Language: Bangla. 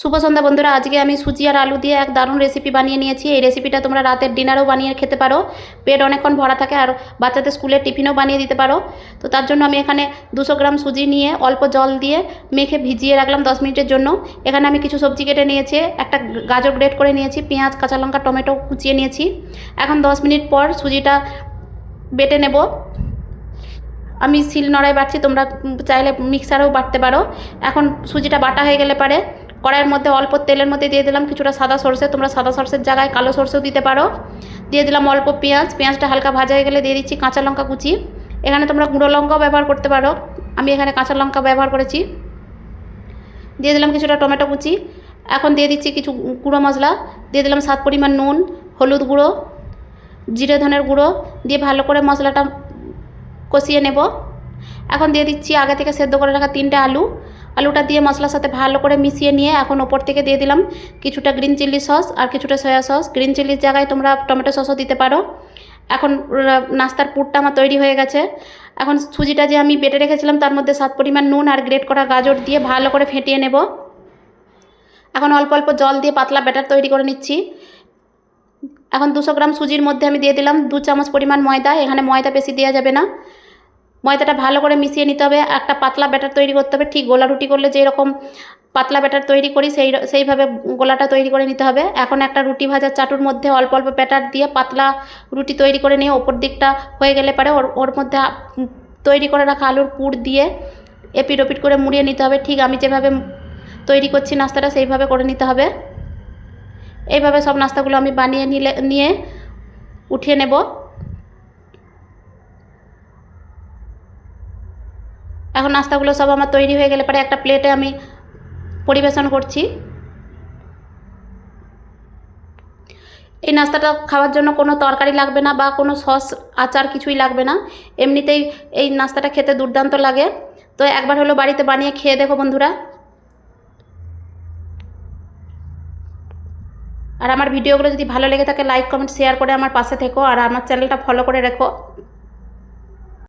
শুভ সন্ধ্যা বন্ধুরা, আজকে আমি সুজি আর আলু দিয়ে এক দারুণ রেসিপি বানিয়ে নিয়েছি। এই রেসিপিটা তোমরা রাতের ডিনারও বানিয়ে খেতে পারো, পেট অনেকক্ষণ ভরা থাকে, আর বাচ্চাদের স্কুলের টিফিনও বানিয়ে দিতে পারো। তো তার জন্য আমি এখানে 200 গ্রাম সুজি নিয়ে অল্প জল দিয়ে মেখে ভিজিয়ে রাখলাম 10 মিনিটের জন্য। এখানে আমি কিছু সবজি কেটে নিয়েছি, একটা গাজর গ্রেট করে নিয়েছি, পেঁয়াজ, কাঁচা লঙ্কা, টমেটো কুচিয়ে নিয়েছি। এখন 10 মিনিট পর সুজিটা বেটে নেব। আমি শিল নোড়ায় বাটছি, তোমরা চাইলে মিক্সারেও বাটতে পারো। এখন সুজিটা বাটা হয়ে গেলে পারে কড়াইয়ের মধ্যে অল্প তেলের মধ্যে দিয়ে দিলাম কিছুটা সাদা সরষে, তোমরা সাদা সরষের জায়গায় কালো সরষেও দিতে পারো। দিয়ে দিলাম অল্প পেঁয়াজ, পেঁয়াজটা হালকা ভাজা হয়ে গেলে দিয়ে দিচ্ছি কাঁচা লঙ্কা কুচি। এখানে তোমরা গুঁড়ো লঙ্কাও ব্যবহার করতে পারো, আমি এখানে কাঁচা লঙ্কা ব্যবহার করেছি। দিয়ে দিলাম কিছুটা টমেটো কুচি। এখন দিয়ে দিচ্ছি কিছু গুঁড়ো মশলা, দিয়ে দিলাম স্বাদ পরিমাণ নুন, হলুদ গুঁড়ো, জিরে ধনের গুঁড়ো দিয়ে ভালো করে মশলাটা কষিয়ে নেব। এখন দিয়ে দিচ্ছি আগে থেকে সেদ্ধ করে রাখা 3টে আলু। আলুটা দিয়ে মশলার সাথে ভালো করে মিশিয়ে নিয়ে এখন ওপর থেকে দিয়ে দিলাম কিছুটা গ্রিন চিলি সস আর কিছুটা সয়া সস। গ্রিন চিলির জায়গায় তোমরা টমেটো সসও দিতে পারো। এখন নাস্তার পুরটা আমার তৈরি হয়ে গেছে। এখন সুজিটা যে আমি বেটে রেখেছিলাম তার মধ্যে স্বাদ পরিমাণ নুন আর গ্রেট করা গাজর দিয়ে ভালো করে ফেটিয়ে নেব। এখন অল্প অল্প জল দিয়ে পাতলা ব্যাটার তৈরি করে নিচ্ছি। এখন 200 গ্রাম সুজির মধ্যে আমি দিয়ে দিলাম 2 চামচ পরিমাণ ময়দা। এখানে ময়দা বেশি দেওয়া যাবে না। ময়দাটা ভালো করে মিশিয়ে নিতে হবে, একটা পাতলা ব্যাটার তৈরি করতে হবে। ঠিক গোলা রুটি করলে যেরকম পাতলা ব্যাটার তৈরি করি সেইভাবে গোলাটা তৈরি করে নিতে হবে। এখন একটা রুটি ভাজার চাটুর মধ্যে অল্প অল্প ব্যাটার দিয়ে পাতলা রুটি তৈরি করে নিয়ে ওপর দিকটা হয়ে গেলে পারে ওর মধ্যে তৈরি করে রাখা আলুর পুর দিয়ে এপিট ওপিট করে মুড়িয়ে নিতে হবে। ঠিক আমি যেভাবে তৈরি করছি নাস্তাটা সেইভাবে করে নিতে হবে। এইভাবে সব নাস্তাগুলো আমি বানিয়ে নিয়ে উঠিয়ে নেব। এখন নাস্তাগুলো সব আমার তৈরি হয়ে গেলে পরে একটা প্লেটে আমি পরিবেশন করছি। এই নাস্তাটা খাওয়ার জন্য কোনো তরকারি লাগবে না বা কোনো সস আচার কিছুই লাগবে না, এমনিতেই এই নাস্তাটা খেতে দুর্দান্ত লাগে। তো একবার হলো বাড়িতে বানিয়ে খেয়ে দেখো বন্ধুরা। আর আমার ভিডিওগুলো যদি ভালো লেগে থাকে লাইক কমেন্ট শেয়ার করে আমার পাশে থেকো, আর আমার চ্যানেলটা ফলো করে রেখো।